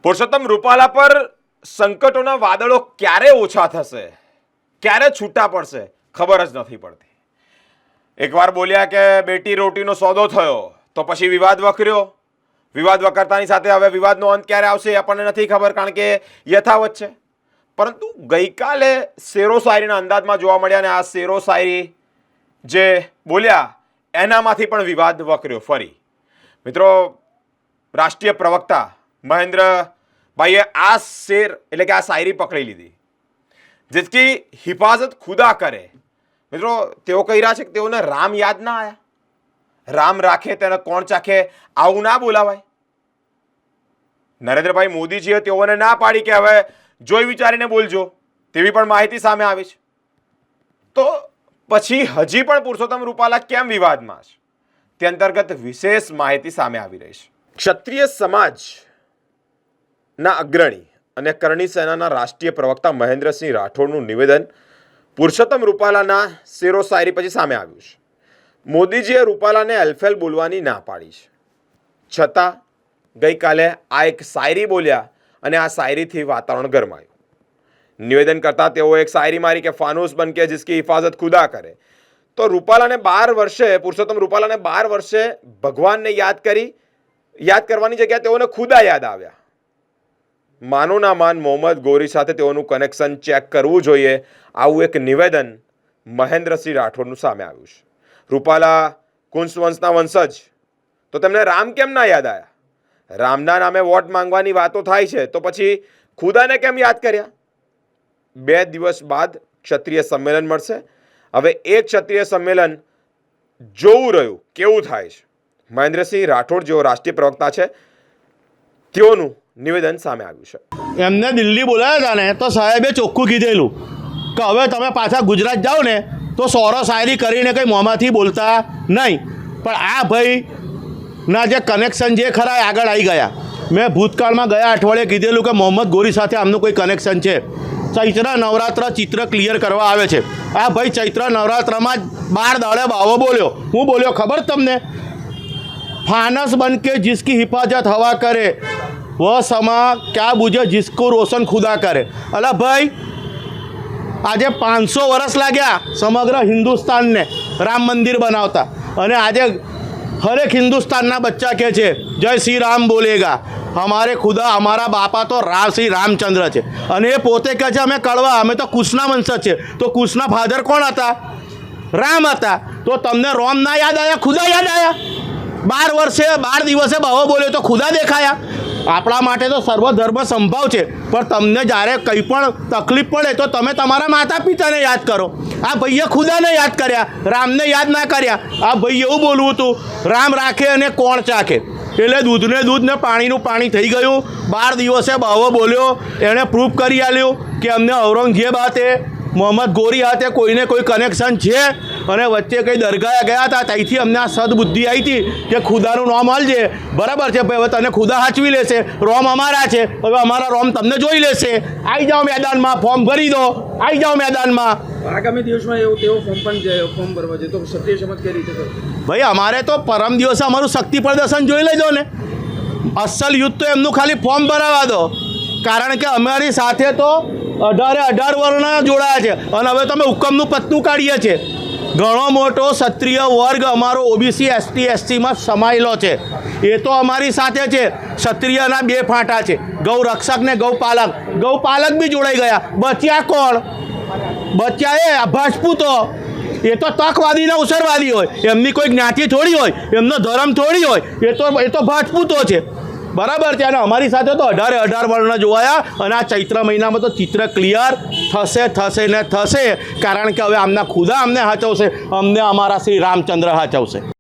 પુરુષોત્તમ રૂપાલા પર સંકટોના વાદળો ક્યારે ઓછા થશે, ક્યારે છૂટા પડશે, ખબર જ નથી પડતી. એકવાર બોલ્યા કે બેટી રોટીનો સોદો થયો, તો પછી વિવાદ વકર્યો. વિવાદ વકરતાની સાથે હવે વિવાદનો અંત ક્યારે આવશે એ આપણને નથી ખબર, કારણ કે યથાવત છે. પરંતુ ગઈકાલે શેરો શાયરીના અંદાજમાં જોવા મળ્યા, અને આ શેરો શાયરી જે બોલ્યા એનામાંથી પણ વિવાદ વકર્યો ફરી. મિત્રો, રાષ્ટ્રીય પ્રવક્તા મહેન્દ્રભાઈએ આ શેર એટલે કે આ શાયરી પકડી લીધી, जिसकी हिफाजत खुदा करे. મિત્રો, તેઓ કહી રહ્યા છે કે તેઓને રામ યાદ ના આયા. રામ રાખે તેને કોણ ચાખે, આવું ના બોલાવાય. નરેન્દ્રભાઈ મોદીજીએ તેઓને ના પાડી કે હવે જોઈ વિચારીને બોલજો, તેવી પણ માહિતી સામે આવી છે. તો પછી હજી પણ પુરુષોત્તમ રૂપાલા કેમ વિવાદમાં છે, તે અંતર્ગત વિશેષ માહિતી સામે આવી રહી છે. ક્ષત્રિય સમાજના અગ્રણી અને કરણી સેનાના રાષ્ટ્રીય પ્રવક્તા મહેન્દ્રસિંહ રાઠોડનું નિવેદન પુરુષોત્તમ રૂપાલાના શેરો શાયરી પછી સામે આવ્યું છે. મોદીજીએ રૂપાલાને એલફેલ બોલવાની ના પાડી છે, છતાં ગઈકાલે આ એક શાયરી બોલ્યા અને આ શાયરીથી વાતાવરણ ગરમાયું. નિવેદન કરતા તેઓ એક શાયરી મારી કે ફાનૂસ બન કે જિસકી હિફાજત ખુદા કરે. તો રૂપાલાને 12 વર્ષે, પુરુષોત્તમ રૂપાલાને 12 વર્ષે ભગવાનને યાદ કરવાની જગ્યાએ તેઓને ખુદા યાદ આવ્યા. માનો ના માન મોહમ્મદ ગોરી સાથે તેઓનું કનેક્શન ચેક કરવું જોઈએ, આવું એક નિવેદન મહેન્દ્રસિંહ રાઠોડનું સામે આવ્યું છે. રૂપાલા કુંસવંશના વંશજ, તો તેમને રામ કેમ ના યાદ આવ્યા? રામના નામે વોટ માંગવાની વાતો થાય છે, તો પછી ખુદાને કેમ યાદ કર્યા? 2 દિવસ બાદ ક્ષત્રિય સંમેલન મળશે. હવે એક ક્ષત્રિય સંમેલન જોવું રહ્યું કેવું થાય છે. મહેન્દ્રસિંહ રાઠોડ જેઓ રાષ્ટ્રીય પ્રવક્તા છે, તેઓનું નિવેદન સામે આવ્યું છે. એમને દિલ્હી બોલાવ્યા હતા ને, તો સાહેબે ચોખ્ખું કીધેલું કે હવે તમે પાછા ગુજરાત જાઓ ને તો સોરો શાયરી કરીને કંઈ મોંમાંથી બોલતા નહીં. પણ આ ભાઈના જે કનેક્શન જે ખરા એ આગળ આવી ગયા. મેં ભૂતકાળમાં ગયા અઠવાડિયે કીધેલું કે મોહમ્મદ ગોરી સાથે આમનું કોઈ કનેક્શન છે. ચૈત્ર નવરાત્ર ચિત્ર ક્લિયર કરવા આવે છે. આ ભાઈ ચૈત્ર નવરાત્રમાં જ 12 દાડે બાવો બોલ્યો. હું બોલ્યો ખબર તમને? ફાનસ બન કે જિસકી હિફાજત હવા કરે, વह समा क्या बुझे जिसको रोशन खुदा करे. અલા ભાઈ, આજે 500 વર્ષ લાગ્યા સમગ્ર હિન્દુસ્તાનને રામ મંદિર બનાવતા, અને આજે હરેક હિન્દુસ્તાનના બચ્ચા કહે છે જય શ્રી રામ બોલેગા. હમારે ખુદા હમારા બાપા તો શ્રી રામચંદ્ર છે, અને એ પોતે કહે છે અમે કડવા, અમે તો કુશના વંશજ છે. તો કુશના ફાધર કોણ હતા? રામ હતા. તો તમને રોમ ના યાદ આવ્યા, ખુદા યાદ આવ્યા? 12 દિવસે બાવો બોલ્યો તો ખુદા દેખાયા? આપણા માટે તો સર્વધર્મ સંભાવ છે, પણ તમને જ્યારે કંઈ પણ તકલીફ પડે તો તમે તમારા માતા પિતાને યાદ કરો. આ ભાઈએ ખુદાને યાદ કર્યા, રામને યાદ ના કર્યા. આ ભાઈ એવું બોલવું હતું, રામ રાખે અને કોણ ચાખે. એટલે દૂધને દૂધ ને પાણીનું પાણી થઈ ગયું. 12 દિવસે બાવો બોલ્યો, એણે પ્રૂફ કરી આલ્યું કે અમને ઔરંગઝેબ હાથે, મોહમ્મદ ગોરી હાથે કોઈને કોઈ કનેક્શન છે, અને વચ્ચે કંઈ દરગાહે ગયા હતા, ત્યાંથી અમને આ સદબુદ્ધિ આવી હતી કે ખુદાનું નામ હાલજે. બરાબર છે ભાઈ, હવે તને ખુદા સાચવી લેશે, રોમ અમારા છે, હવે અમારા રોમ તમને જોઈ લેશે. આવી જાઓ મેદાનમાં, ફોર્મ ભરી દો, આવી જાઓ મેદાનમાં. આગામી દિવસમાં એવું તેવો ફોર્મ ભરવા છે, તો ક્ષત્રિય સમાજ કઈ રીતે કરશે? ભાઈ, અમારે તો પરમ દિવસે અમારું શક્તિ પ્રદર્શન જોઈ લેજો ને. અસલ યુદ્ધ તો એમનું ખાલી ફોર્મ ભરાવા દો, કારણ કે અમારી સાથે તો 18 વર્ણ જોડાયા છે, અને હવે તમે હુકમનું પત્તું કાઢીએ છીએ. ઘણો મોટો ક્ષત્રિય વર્ગ અમારો ઓબીસી એસટી એસસીમાં સમાયેલો છે, એ તો અમારી સાથે છે. ક્ષત્રિયના 2 ફાંટા છે, ગૌ રક્ષક ને ગૌપાલક. ગૌપાલક બી જોડાઈ ગયા. બચ્યા કોણ? બચ્યા એ ભાજપૂતો. એ તો તકવાદી ને અવસરવાદી હોય, એમની કોઈ જ્ઞાતિ થોડી હોય, એમનો ધર્મ થોડી હોય. એ તો ભાજપૂતો છે. બરાબર છે. અને અમારી સાથે તો 18 વર્ણ જોવાયા, અને આ ચૈત્ર મહિનામાં તો ચિત્ર ક્લિયર થશે ને થશે, કારણ કે હવે આમના ખુદા અમને સાચવશે, અમને અમારા શ્રી રામચંદ્ર સાચવશે.